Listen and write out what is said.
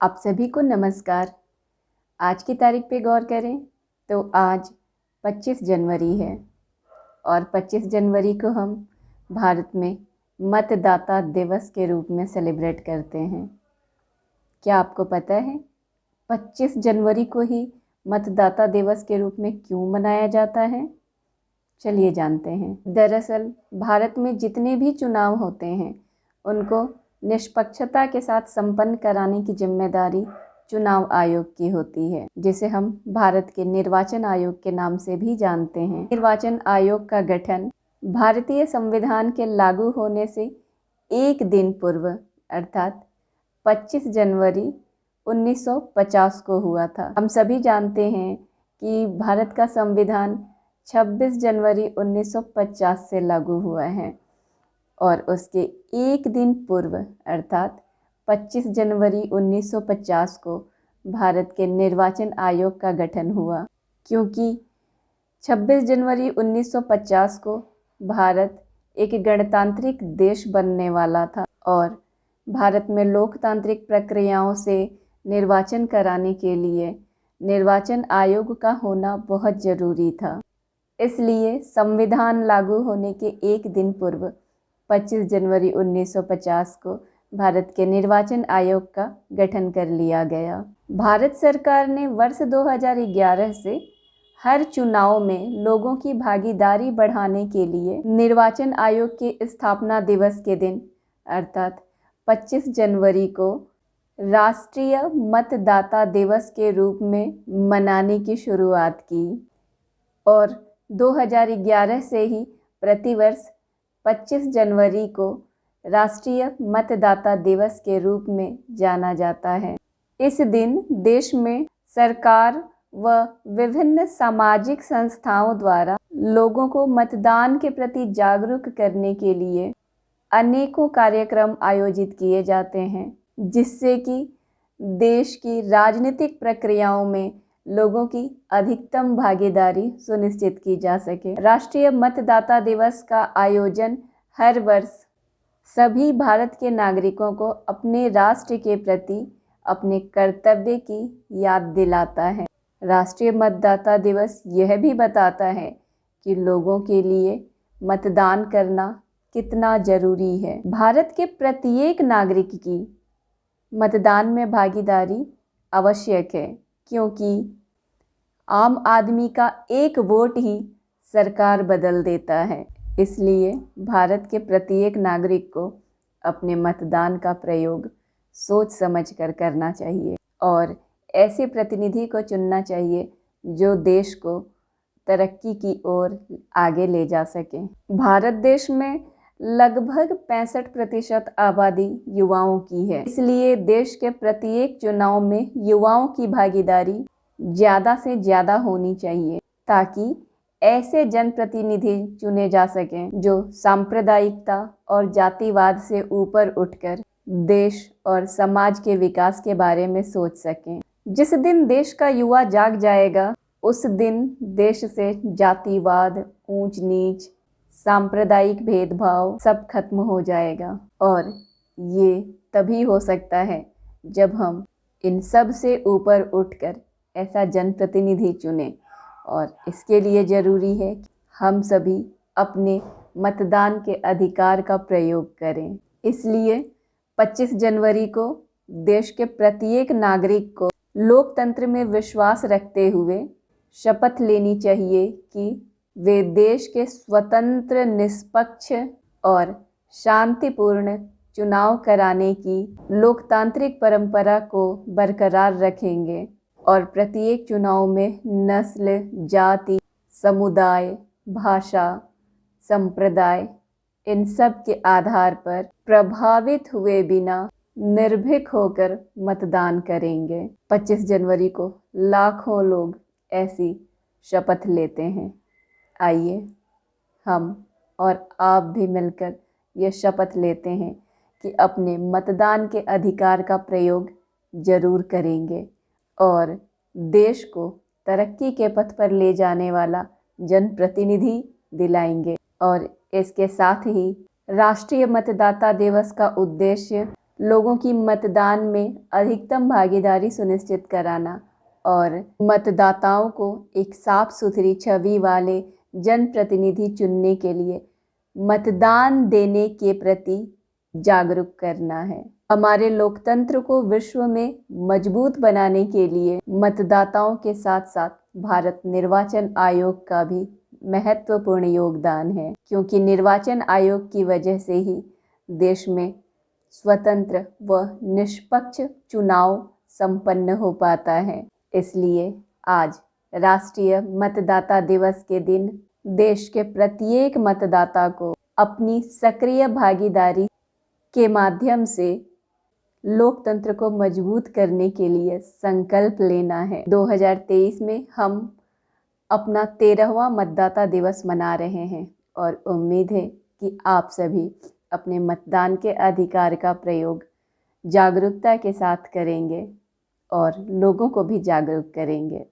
आप सभी को नमस्कार। आज की तारीख पे गौर करें तो आज 25 जनवरी है और 25 जनवरी को हम भारत में मतदाता दिवस के रूप में सेलिब्रेट करते हैं। क्या आपको पता है 25 जनवरी को ही मतदाता दिवस के रूप में क्यों मनाया जाता है? चलिए जानते हैं। दरअसल भारत में जितने भी चुनाव होते हैं उनको निष्पक्षता के साथ संपन्न कराने की जिम्मेदारी चुनाव आयोग की होती है, जिसे हम भारत के निर्वाचन आयोग के नाम से भी जानते हैं। निर्वाचन आयोग का गठन भारतीय संविधान के लागू होने से एक दिन पूर्व अर्थात 25 जनवरी 1950 को हुआ था। हम सभी जानते हैं कि भारत का संविधान 26 जनवरी 1950 से लागू हुआ है और उसके एक दिन पूर्व अर्थात 25 जनवरी 1950 को भारत के निर्वाचन आयोग का गठन हुआ, क्योंकि 26 जनवरी 1950 को भारत एक गणतांत्रिक देश बनने वाला था और भारत में लोकतांत्रिक प्रक्रियाओं से निर्वाचन कराने के लिए निर्वाचन आयोग का होना बहुत ज़रूरी था। इसलिए संविधान लागू होने के एक दिन पूर्व 25 जनवरी 1950 को भारत के निर्वाचन आयोग का गठन कर लिया गया। भारत सरकार ने वर्ष 2011 से हर चुनाव में लोगों की भागीदारी बढ़ाने के लिए निर्वाचन आयोग के स्थापना दिवस के दिन अर्थात 25 जनवरी को राष्ट्रीय मतदाता दिवस के रूप में मनाने की शुरुआत की और 2011 से ही प्रतिवर्ष 25 जनवरी को राष्ट्रीय मतदाता दिवस के रूप में जाना जाता है। इस दिन देश में सरकार व विभिन्न सामाजिक संस्थाओं द्वारा लोगों को मतदान के प्रति जागरूक करने के लिए अनेकों कार्यक्रम आयोजित किए जाते हैं, जिससे कि देश की राजनीतिक प्रक्रियाओं में लोगों की अधिकतम भागीदारी सुनिश्चित की जा सके। राष्ट्रीय मतदाता दिवस का आयोजन हर वर्ष सभी भारत के नागरिकों को अपने राष्ट्र के प्रति अपने कर्तव्य की याद दिलाता है। राष्ट्रीय मतदाता दिवस यह भी बताता है कि लोगों के लिए मतदान करना कितना ज़रूरी है। भारत के प्रत्येक नागरिक की मतदान में भागीदारी आवश्यक है, क्योंकि आम आदमी का एक वोट ही सरकार बदल देता है। इसलिए भारत के प्रत्येक नागरिक को अपने मतदान का प्रयोग सोच समझकर करना चाहिए और ऐसे प्रतिनिधि को चुनना चाहिए जो देश को तरक्की की ओर आगे ले जा सके। भारत देश में लगभग 65% आबादी युवाओं की है, इसलिए देश के प्रत्येक चुनाव में युवाओं की भागीदारी ज़्यादा से ज़्यादा होनी चाहिए, ताकि ऐसे जनप्रतिनिधि चुने जा सकें जो सांप्रदायिकता और जातिवाद से ऊपर उठकर देश और समाज के विकास के बारे में सोच सकें। जिस दिन देश का युवा जाग जाएगा उस दिन देश से जातिवाद, ऊंच नीच, सांप्रदायिक भेदभाव सब खत्म हो जाएगा और ये तभी हो सकता है जब हम इन सब से ऊपर उठकर ऐसा जनप्रतिनिधि चुनें और इसके लिए ज़रूरी है कि हम सभी अपने मतदान के अधिकार का प्रयोग करें। इसलिए 25 जनवरी को देश के प्रत्येक नागरिक को लोकतंत्र में विश्वास रखते हुए शपथ लेनी चाहिए कि वे देश के स्वतंत्र, निष्पक्ष और शांतिपूर्ण चुनाव कराने की लोकतांत्रिक परंपरा को बरकरार रखेंगे और प्रत्येक चुनाव में नस्ल, जाति, समुदाय, भाषा, संप्रदाय इन सब के आधार पर प्रभावित हुए बिना निर्भीक होकर मतदान करेंगे। 25 जनवरी को लाखों लोग ऐसी शपथ लेते हैं। आइए हम और आप भी मिलकर ये शपथ लेते हैं कि अपने मतदान के अधिकार का प्रयोग ज़रूर करेंगे और देश को तरक्की के पथ पर ले जाने वाला जनप्रतिनिधि दिलाएंगे। और इसके साथ ही राष्ट्रीय मतदाता दिवस का उद्देश्य लोगों की मतदान में अधिकतम भागीदारी सुनिश्चित कराना और मतदाताओं को एक साफ सुथरी छवि वाले जनप्रतिनिधि चुनने के लिए मतदान देने के प्रति जागरूक करना है। हमारे लोकतंत्र को विश्व में मजबूत बनाने के लिए मतदाताओं के साथ साथ भारत निर्वाचन आयोग का भी महत्वपूर्ण योगदान है, क्योंकि निर्वाचन आयोग की वजह से ही देश में स्वतंत्र व निष्पक्ष चुनाव संपन्न हो पाता है। इसलिए आज राष्ट्रीय मतदाता दिवस के दिन देश के प्रत्येक मतदाता को अपनी सक्रिय भागीदारी के माध्यम से लोकतंत्र को मजबूत करने के लिए संकल्प लेना है। 2023 में हम अपना 13वां मतदाता दिवस मना रहे हैं और उम्मीद है कि आप सभी अपने मतदान के अधिकार का प्रयोग जागरूकता के साथ करेंगे और लोगों को भी जागरूक करेंगे।